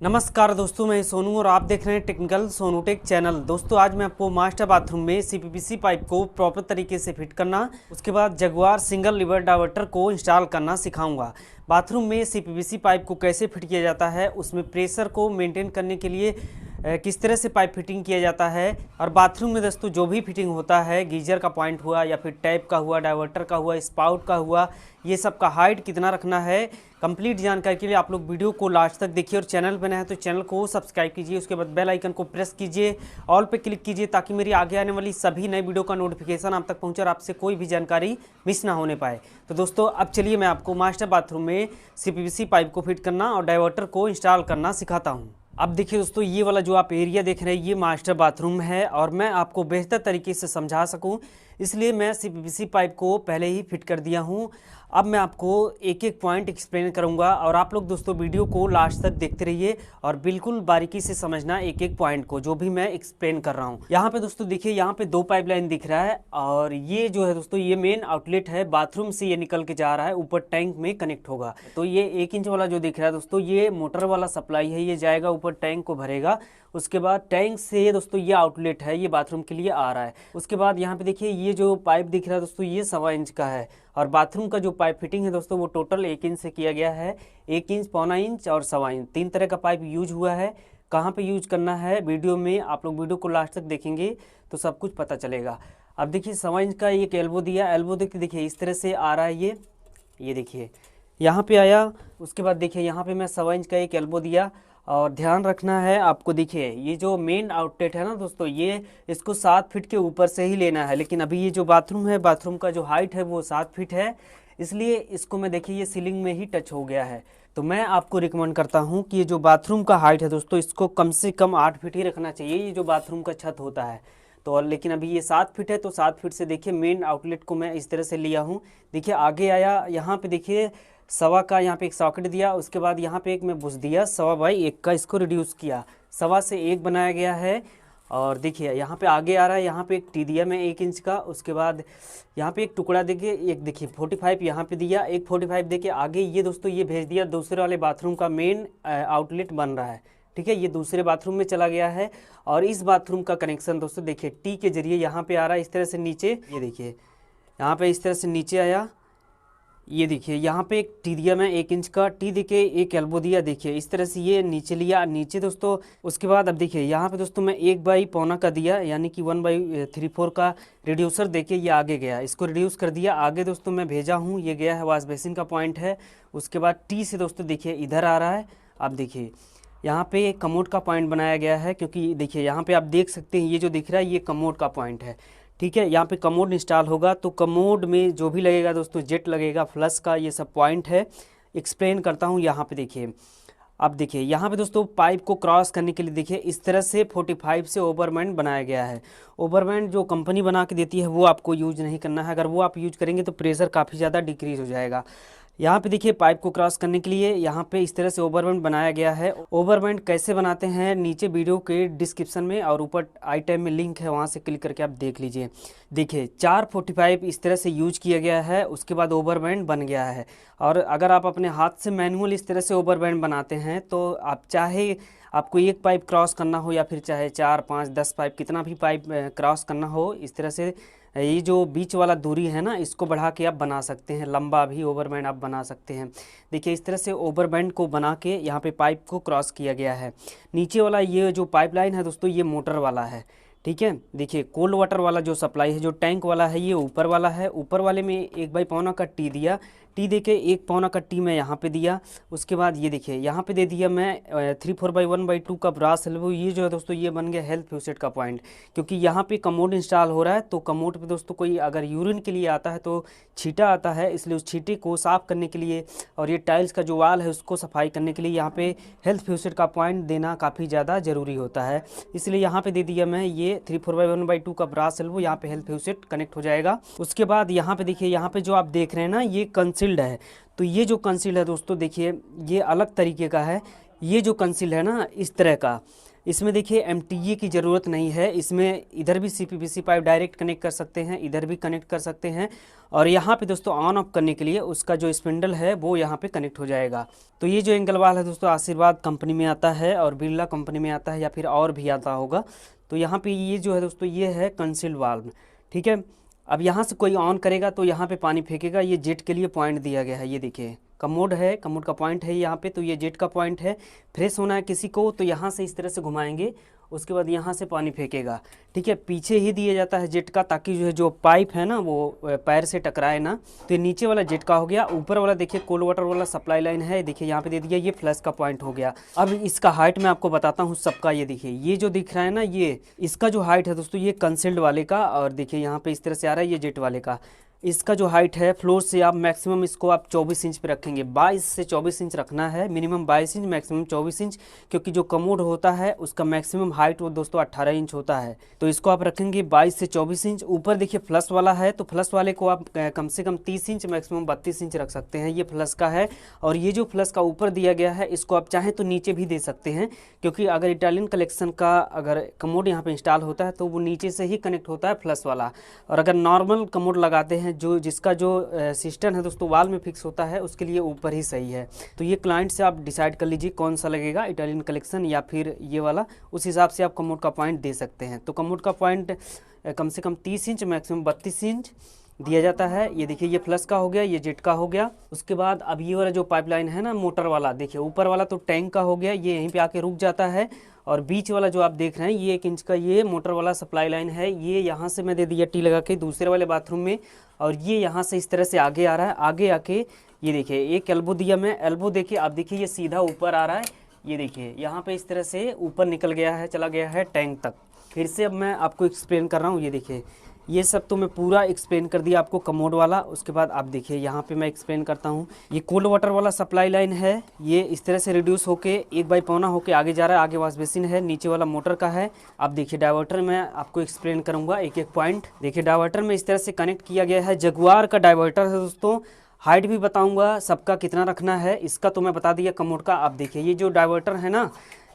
नमस्कार दोस्तों, मैं सोनू और आप देख रहे हैं टेक्निकल सोनू टेक चैनल। दोस्तों आज मैं आपको मास्टर बाथरूम में सीपीवीसी पाइप को प्रॉपर तरीके से फिट करना, उसके बाद जगुआर सिंगल लीवर डाइवर्टर को इंस्टॉल करना सिखाऊंगा। बाथरूम में सीपीवीसी पाइप को कैसे फिट किया जाता है, उसमें प्रेशर को मेंटेन करने के लिए किस तरह से पाइप फिटिंग किया जाता है, और बाथरूम में दोस्तों जो भी फिटिंग होता है, गीजर का पॉइंट हुआ या फिर टैप का हुआ, डाइवर्टर का हुआ, स्पाउट का हुआ, ये सब का हाइट कितना रखना है, कंप्लीट जानकारी के लिए आप लोग वीडियो को लास्ट तक देखिए। और चैनल पर नए हैं तो चैनल को सब्सक्राइब कीजिए, उसके बाद बेल आइकन को प्रेस कीजिए, ऑल पे क्लिक कीजिए ताकि मेरी आगे आने वाली सभी नई वीडियो का नोटिफिकेशन आप तक पहुंचे और आपसे कोई भी जानकारी मिस ना होने पाए। तो दोस्तों अब चलिए मैं आपको मास्टर बाथरूम में सीपीवीसी पाइप को फिट करना और डाइवर्टर को इंस्टॉल करना सिखाता हूँ। अब देखिए दोस्तों, ये वाला जो आप एरिया देख रहे हैं ये मास्टर बाथरूम है, और मैं आपको बेहतर तरीके से समझा सकूं इसलिए मैं सीपीवीसी पाइप को पहले ही फिट कर दिया हूं। अब मैं आपको एक एक पॉइंट एक्सप्लेन करूंगा और आप लोग दोस्तों वीडियो को लास्ट तक देखते रहिए और बिल्कुल बारीकी से समझना एक एक पॉइंट को जो भी मैं एक्सप्लेन कर रहा हूं। यहाँ पे दोस्तों देखिए, यहाँ पे दो पाइपलाइन दिख रहा है और ये जो है दोस्तों ये मेन आउटलेट है, बाथरूम से ये निकल के जा रहा है, ऊपर टैंक में कनेक्ट होगा। तो ये 1 इंच वाला जो दिख रहा है दोस्तों ये मोटर वाला सप्लाई है, ये जाएगा ऊपर टैंक को भरेगा। उसके बाद टैंक से दोस्तों ये आउटलेट है, ये बाथरूम के लिए आ रहा है। उसके बाद यहाँ पे देखिए ये जो पाइप दिख रहा है दोस्तों ये 1.25 इंच का है, और बाथरूम का जो पाइप फिटिंग है दोस्तों वो टोटल 1 इंच से किया गया है। 1 इंच, 1.25 इंच और 1.25 इंच, 3 तरह का पाइप यूज हुआ है। कहाँ पे यूज करना है वीडियो में आप लोग वीडियो को लास्ट तक देखेंगे तो सब कुछ पता चलेगा। अब देखिए 1.25 इंच का एक एल्बो दिया, एल्बो देखिए इस तरह से आ रहा है, ये देखिए यहाँ पे आया। उसके बाद देखिए यहाँ पे मैं 1.25 इंच का एक एल्बो दिया, और ध्यान रखना है आपको, देखिए ये जो मेन आउटलेट है ना दोस्तों ये इसको 7 फीट के ऊपर से ही लेना है, लेकिन अभी ये जो बाथरूम है, बाथरूम का जो हाइट है वो 7 फीट है, इसलिए इसको मैं देखिए ये सीलिंग में ही टच हो गया है। तो मैं आपको रिकमेंड करता हूँ कि ये जो बाथरूम का हाइट है दोस्तों इसको कम से कम 8 फीट ही रखना चाहिए, ये जो बाथरूम का छत होता है। तो लेकिन अभी ये 7 फीट है, तो 7 फीट से देखिए मेन आउटलेट को मैं इस तरह से लिया हूँ। देखिए आगे आया, यहाँ पे देखिए 1.25 का यहाँ पे एक सॉकेट दिया, उसके बाद यहाँ पे एक मैं बुश दिया 1.25/1 का, इसको रिड्यूस किया, 1.25 से 1 बनाया गया है। और देखिए यहाँ पे आगे आ रहा है, यहाँ पे एक टी दिया मैं 1 इंच का, उसके बाद यहाँ पे एक टुकड़ा देखिए, एक देखिए 45 यहाँ पे दिया, एक 45 देके आगे ये दोस्तों ये भेज दिया दूसरे वाले बाथरूम का मेन आउटलेट बन रहा है। ठीक है, ये दूसरे बाथरूम में चला गया है, और इस बाथरूम का कनेक्शन दोस्तों देखिए टी के जरिए यहाँ पे आ रहा है इस तरह से नीचे, ये देखिए यहाँ पे इस तरह से नीचे आया, ये देखिए यहाँ पे एक टी दिया मैं 1 इंच का, टी देके एक एल्बो दिया, देखिए इस तरह से ये नीचे लिया नीचे दोस्तों। उसके बाद अब देखिए यहाँ पे दोस्तों मैं 1/1.25 का दिया, यानी कि 1/3/4 का रिड्यूसर देके ये आगे गया, इसको रिड्यूस कर दिया आगे दोस्तों मैं भेजा हूँ, ये गया है वॉश बेसिन का पॉइंट है। उसके बाद टी से दोस्तों देखिए इधर आ रहा है। अब देखिए यहाँ पे कमोड का पॉइंट बनाया गया है, क्योंकि देखिए यहाँ पे आप देख सकते हैं ये जो दिख रहा है ये कमोड का पॉइंट है। ठीक है, यहाँ पे कमोड इंस्टॉल होगा, तो कमोड में जो भी लगेगा दोस्तों, जेट लगेगा, फ्लश का, ये सब पॉइंट है। एक्सप्लेन करता हूँ यहाँ पे देखिए। अब देखिए यहाँ पे दोस्तों पाइप को क्रॉस करने के लिए देखिए इस तरह से 45 से ओवरबैंड बनाया गया है। ओवरबैंड जो कंपनी बना के देती है वो आपको यूज नहीं करना है, अगर वो आप यूज करेंगे तो प्रेशर काफ़ी ज़्यादा डिक्रीज हो जाएगा। यहाँ पे देखिए पाइप को क्रॉस करने के लिए यहाँ पे इस तरह से ओवरबैंड बनाया गया है। ओवरबैंड कैसे बनाते हैं नीचे वीडियो के डिस्क्रिप्शन में और ऊपर आई टैब में लिंक है, वहाँ से क्लिक करके आप देख लीजिए। देखिए 445 इस तरह से यूज किया गया है, उसके बाद ओवरबैंड बन गया है। और अगर आप अपने हाथ से मैनुअल इस तरह से ओवरबैंड बनाते हैं तो आप चाहे आपको एक पाइप क्रॉस करना हो या फिर चाहे 4, 5, 10 पाइप, कितना भी पाइप क्रॉस करना हो, इस तरह से ये जो बीच वाला दूरी है ना इसको बढ़ा के आप बना सकते हैं, लंबा भी ओवरबैंड आप बना सकते हैं। देखिए इस तरह से ओवरबैंड को बना के यहाँ पे पाइप को क्रॉस किया गया है। नीचे वाला ये जो पाइपलाइन है दोस्तों ये मोटर वाला है। ठीक है, देखिए कोल्ड वाटर वाला जो सप्लाई है, जो टैंक वाला है, ये ऊपर वाला है। ऊपर वाले में 1/1.25 का टी दिया, टी देके 1/1.25 का टी मैं यहाँ पे दिया। उसके बाद ये देखिए यहाँ पे दे दिया मैं 3/4/1/2 का ब्रास एल्बो। ये जो है दोस्तों ये बन गया हेल्थ फ्यूसेट का पॉइंट, क्योंकि यहाँ पे कमोड इंस्टॉल हो रहा है, तो कमोड पे दोस्तों कोई अगर यूरिन के लिए आता है तो छींटा आता है, इसलिए उस छींटे को साफ करने के लिए और ये टाइल्स का जो वाल है उसको सफाई करने के लिए यहाँ पे हेल्थ फ्यूसेट का पॉइंट देना काफ़ी ज़्यादा ज़रूरी होता है, इसलिए यहाँ पे दे दिया मैं ये 3/4/1/2 का ब्रास एल्बो, यहाँ पे हेल्थ फ्यूसेट कनेक्ट हो जाएगा। उसके बाद यहाँ पे देखिए यहाँ पे जो आप देख रहे हैं ना ये कंसील्ड है, तो ये जो कंसील्ड है दोस्तों देखिए ये अलग तरीके का है। ये जो कंसील्ड है ना इस तरह का, इसमें देखिए एमटीए की ज़रूरत नहीं है, इसमें इधर भी सीपीवीसी पाइप डायरेक्ट कनेक्ट कर सकते हैं, इधर भी कनेक्ट कर सकते हैं। और यहाँ पे दोस्तों ऑन ऑफ करने के लिए उसका जो स्पिंडल है वो यहाँ पे कनेक्ट हो जाएगा। तो ये जो एंगल वाल है दोस्तों आशीर्वाद कंपनी में आता है और बिरला कंपनी में आता है, या फिर और भी आता होगा। तो यहाँ पे ये जो है दोस्तों ये है कंसील्ड वाल्व, ठीक है। अब यहाँ से कोई ऑन करेगा तो यहाँ पे पानी फेंकेगा। ये जेट के लिए पॉइंट दिया गया है, ये देखिए कमोड है, कमोड का पॉइंट है यहाँ पे, तो ये जेट का पॉइंट है। फ्रेश होना है किसी को तो यहाँ से इस तरह से घुमाएंगे, उसके बाद यहाँ से पानी फेंकेगा, ठीक है। पीछे ही दिया जाता है जेट का, ताकि जो है जो पाइप है ना वो पैर से टकराए ना। तो ये नीचे वाला जेट का हो गया। ऊपर वाला देखिए कोल्ड वाटर वाला सप्लाई लाइन है, देखिए यहाँ पे दे दिया, ये फ्लश का पॉइंट हो गया। अब इसका हाइट मैं आपको बताता हूँ सबका। ये देखिए ये जो दिख रहा है ना, ये इसका जो हाइट है दोस्तों ये कंसील्ड वाले का, और देखिए यहाँ पे इस तरह से आ रहा है ये जेट वाले का। इसका जो हाइट है फ्लोर से आप मैक्सिमम इसको आप 24 इंच पे रखेंगे। 22 से 24 इंच रखना है, मिनिमम 22 इंच मैक्सिमम 24 इंच, क्योंकि जो कमोड होता है उसका मैक्सिमम हाइट वो दोस्तों 18 इंच होता है। तो इसको आप रखेंगे 22 से 24 इंच। ऊपर देखिए फ्लश वाला है, तो फ्लश वाले को आप कम से कम 30 इंच मैक्सिमम 32 इंच रख सकते हैं, ये फ्लश का है। और ये जो फ्लश का ऊपर दिया गया है इसको आप चाहें तो नीचे भी दे सकते हैं, क्योंकि अगर इटालियन कलेक्शन का अगर कमोड यहाँ पे इंस्टॉल होता है तो वो नीचे से ही कनेक्ट होता है फ्लश वाला। और अगर नॉर्मल कमोड लगाते हैं जो जिसका जो सिस्टम है दोस्तों वाल में फिक्स होता है, उसके लिए ऊपर ही सही है। तो ये क्लाइंट से आप डिसाइड कर लीजिए कौन सा लगेगा, इटालियन कलेक्शन या फिर ये वाला, उस हिसाब से आप कमोड का पॉइंट दे सकते हैं। तो कमोड का पॉइंट कम से कम 30 इंच मैक्सिमम 32 इंच दिया जाता है। ये देखिए ये प्लस का हो गया, ये जेट का हो गया। उसके बाद अब ये वाला जो पाइपलाइन है ना मोटर वाला, देखिए ऊपर वाला तो टैंक का हो गया, ये यहीं पे आके रुक जाता है। और बीच वाला जो आप देख रहे हैं ये 1 इंच का ये मोटर वाला सप्लाई लाइन है, ये यहाँ से मैं दे दिया टी लगा के दूसरे वाले बाथरूम में। और ये यहाँ से इस तरह से आगे आ रहा है, आगे आके ये देखिए एक एल्बो दिया मैं, एल्बो देखिए आप देखिए ये सीधा ऊपर आ रहा है। ये देखिए यहाँ पे इस तरह से ऊपर निकल गया है, चला गया है टैंक तक। फिर से अब मैं आपको एक्सप्लेन कर रहा हूँ। ये देखिए ये सब तो मैं पूरा एक्सप्लेन कर दिया आपको कमोड वाला। उसके बाद आप देखिए यहाँ पे मैं एक्सप्लेन करता हूँ। ये कोल्ड वाटर वाला सप्लाई लाइन है, ये इस तरह से रिड्यूस होके 1/5 होके आगे जा रहा है। आगे वॉश बेसिन है, नीचे वाला मोटर का है। आप देखिए डाइवर्टर में आपको एक्सप्लेन करूँगा एक एक पॉइंट। देखिए डाइवर्टर में इस तरह से कनेक्ट किया गया है, जगुआर का डाइवर्टर है दोस्तों। हाइट भी बताऊँगा सबका कितना रखना है, इसका तो मैं बता दिया कमोड का। आप देखिए ये जो डाइवर्टर है ना,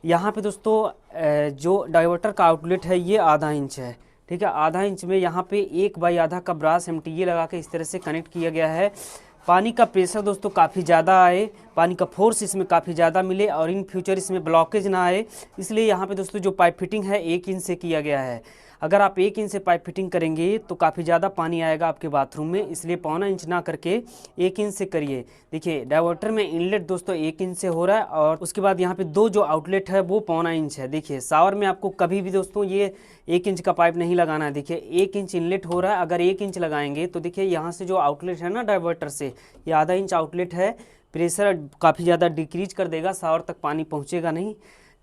यहाँ पे दोस्तों जो डाइवर्टर का आउटलेट है ये ½ इंच है, ठीक है। ½ इंच में यहाँ पे 1/2 का ब्रास MTA लगा के इस तरह से कनेक्ट किया गया है। पानी का प्रेशर दोस्तों काफ़ी ज़्यादा आए, पानी का फोर्स इसमें काफ़ी ज़्यादा मिले और इन फ्यूचर इसमें ब्लॉकेज ना आए, इसलिए यहाँ पे दोस्तों जो पाइप फिटिंग है 1 इंच से किया गया है। अगर आप 1 इंच से पाइप फिटिंग करेंगे तो काफ़ी ज़्यादा पानी आएगा आपके बाथरूम में, इसलिए 1.25 इंच ना करके 1 इंच से करिए। देखिए डाइवर्टर में इनलेट दोस्तों 1 इंच से हो रहा है, और उसके बाद यहाँ पे 2 जो आउटलेट है वो 1.25 इंच है। देखिए शावर में आपको कभी भी दोस्तों ये 1 इंच का पाइप नहीं लगाना है। देखिए 1 इंच इनलेट हो रहा है, अगर 1 इंच लगाएंगे तो देखिए यहाँ से जो आउटलेट है ना डाइवर्टर से, ये ½ इंच आउटलेट है। प्रेशर काफ़ी ज़्यादा डिक्रीज कर देगा, शावर तक पानी पहुँचेगा नहीं,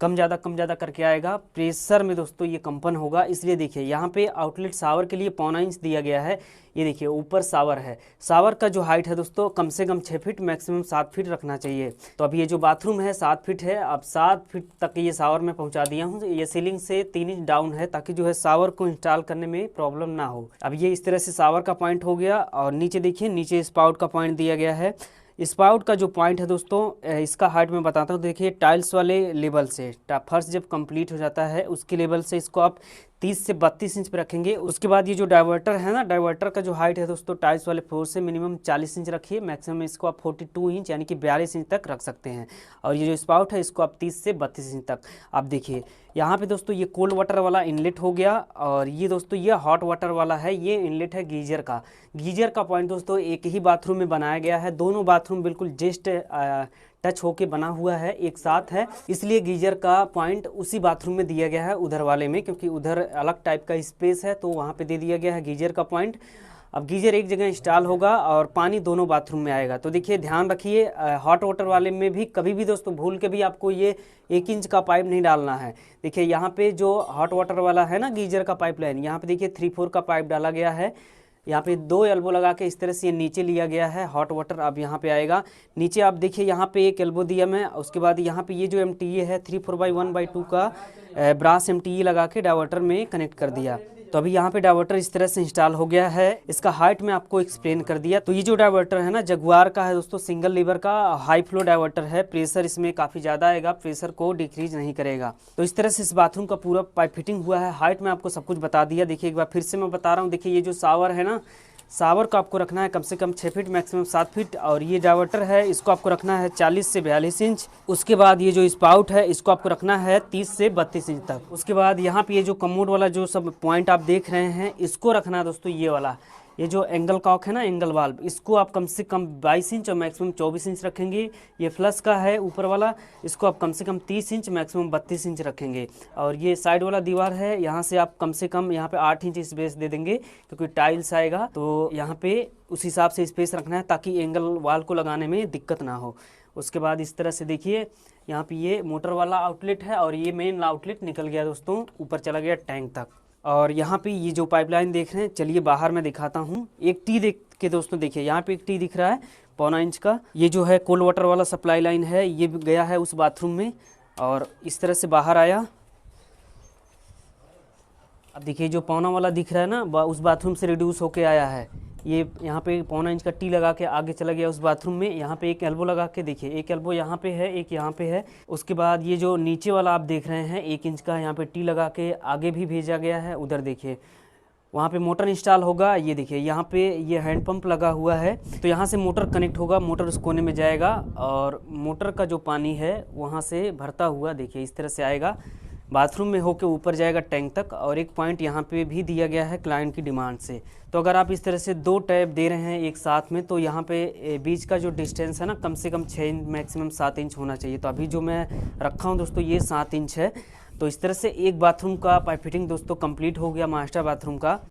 कम ज़्यादा करके आएगा। प्रेशर में दोस्तों ये कंपन होगा, इसलिए देखिए यहाँ पे आउटलेट शावर के लिए 1.25 इंच दिया गया है। ये देखिए ऊपर शावर है, शावर का जो हाइट है दोस्तों कम से कम 6 फीट मैक्सिमम 7 फीट रखना चाहिए। तो अब ये जो बाथरूम है 7 फीट है, अब 7 फीट तक ये शावर में पहुँचा दिया हूँ। ये सीलिंग से 3 इंच डाउन है, ताकि जो है शावर को इंस्टॉल करने में प्रॉब्लम ना हो। अब ये इस तरह से शावर का पॉइंट हो गया, और नीचे देखिए नीचे स्पाउट का पॉइंट दिया गया है। स्पाउट का जो पॉइंट है दोस्तों इसका हाइट मैं बताता हूँ। देखिए टाइल्स वाले लेवल से फर्श जब कंप्लीट हो जाता है उसके लेवल से इसको आप 30 से 32 इंच पे रखेंगे। उसके बाद ये जो डाइवर्टर है ना, डाइवर्टर का जो हाइट है दोस्तों टाइल्स वाले फ्लोर से मिनिमम 40 इंच रखिए, मैक्सिमम इसको आप 42 इंच यानी कि 42 इंच तक रख सकते हैं। और ये जो स्पाउट है इसको आप 30 से 32 इंच तक। आप देखिए यहाँ पे दोस्तों ये कोल्ड वाटर वाला इनलेट हो गया, और ये दोस्तों ये हॉट वाटर वाला है, ये इनलेट है गीजर का। गीजर का पॉइंट दोस्तों एक ही बाथरूम में बनाया गया है, दोनों बाथरूम बिल्कुल जस्ट टच होके बना हुआ है, एक साथ है, इसलिए गीजर का पॉइंट उसी बाथरूम में दिया गया है उधर वाले में, क्योंकि उधर अलग टाइप का स्पेस है तो वहाँ पे दे दिया गया है गीजर का पॉइंट। अब गीजर एक जगह इंस्टॉल होगा और पानी दोनों बाथरूम में आएगा। तो देखिए ध्यान रखिए हॉट वाटर वाले में भी कभी भी दोस्तों भूल के भी आपको ये 1 इंच का पाइप नहीं डालना है। देखिए यहाँ पे जो हॉट वाटर वाला है ना गीजर का पाइपलाइन, यहाँ पे देखिए 3/4 का पाइप डाला गया है। यहाँ पे 2 एल्बो लगा के इस तरह से ये नीचे लिया गया है हॉट वाटर। अब यहाँ पे आएगा नीचे, आप देखिए यहाँ पे 1 एल्बो दिया मैं। उसके बाद यहाँ पे ये जो MTA है 3/4/1/2 का ब्रास MTA लगा के डाइवर्टर में कनेक्ट कर दिया। तो अभी यहाँ पे डाइवर्टर इस तरह से इंस्टॉल हो गया है। इसका हाइट में आपको एक्सप्लेन कर दिया। तो ये जो डाइवर्टर है ना जगुआर का है दोस्तों, सिंगल लीवर का हाई फ्लो डाइवर्टर है। प्रेशर इसमें काफ़ी ज़्यादा आएगा, प्रेशर को डिक्रीज नहीं करेगा। तो इस तरह से इस बाथरूम का पूरा पाइप फिटिंग हुआ है। हाइट में आपको सब कुछ बता दिया। देखिए एक बार फिर से मैं बता रहा हूँ। देखिए ये जो शावर है ना, शावर का आपको रखना है कम से कम 6 फीट मैक्सिमम 7 फीट। और ये डाइवर्टर है इसको आपको रखना है 40 से 42 इंच। उसके बाद ये जो स्पाउट है इसको आपको रखना है 30 से 32 इंच तक। उसके बाद यहाँ पे ये जो कमोड वाला जो सब पॉइंट आप देख रहे हैं इसको रखना है दोस्तों, ये वाला ये जो एंगल कॉक है ना, एंगल वाल्व, इसको आप कम से कम 22 इंच और मैक्सिमम 24 इंच रखेंगे। ये फ्लश का है ऊपर वाला, इसको आप कम से कम 30 इंच मैक्सिमम 32 इंच रखेंगे। और ये साइड वाला दीवार है, यहाँ से आप कम से कम यहाँ पे 8 इंच स्पेस दे देंगे क्योंकि टाइल्स आएगा। तो यहाँ पे उस हिसाब से स्पेस रखना है ताकि एंगल वाल को लगाने में दिक्कत ना हो। उसके बाद इस तरह से देखिए यहाँ पे ये मोटर वाला आउटलेट है और ये मेन आउटलेट निकल गया दोस्तों, ऊपर चला गया टैंक तक। और यहाँ पे ये जो पाइपलाइन देख रहे हैं, चलिए बाहर मैं दिखाता हूँ। एक टी देख के दोस्तों देखिए, यहाँ पे एक टी दिख रहा है 1.25 इंच का। ये जो है कोल्ड वाटर वाला सप्लाई लाइन है, ये गया है उस बाथरूम में और इस तरह से बाहर आया। अब देखिए जो 1.25 वाला दिख रहा है ना, उस बाथरूम से रिड्यूस होके आया है। ये यहाँ पे 1.25 इंच का टी लगा के आगे चला गया उस बाथरूम में। यहाँ पे एक एल्बो लगा के देखिए, एक एल्बो यहाँ पे है, एक यहाँ पे है। उसके बाद ये जो नीचे वाला आप देख रहे हैं 1 इंच का, यहाँ पे टी लगा के आगे भी भेजा गया है। उधर देखिए वहाँ पे मोटर इंस्टॉल होगा। ये देखिए यहाँ पे ये हैंड पंप लगा हुआ है, तो यहाँ से मोटर कनेक्ट होगा, मोटर उस कोने में जाएगा और मोटर का जो पानी है वहाँ से भरता हुआ देखिए इस तरह से आएगा, बाथरूम में होके ऊपर जाएगा टैंक तक। और एक पॉइंट यहाँ पे भी दिया गया है क्लाइंट की डिमांड से। तो अगर आप इस तरह से 2 टैप दे रहे हैं एक साथ में, तो यहाँ पे बीच का जो डिस्टेंस है ना कम से कम 6 इंच मैक्सिमम 7 इंच होना चाहिए। तो अभी जो मैं रखा हूँ दोस्तों ये 7 इंच है। तो इस तरह से एक बाथरूम का पाइप फिटिंग दोस्तों कंप्लीट हो गया मास्टर बाथरूम का।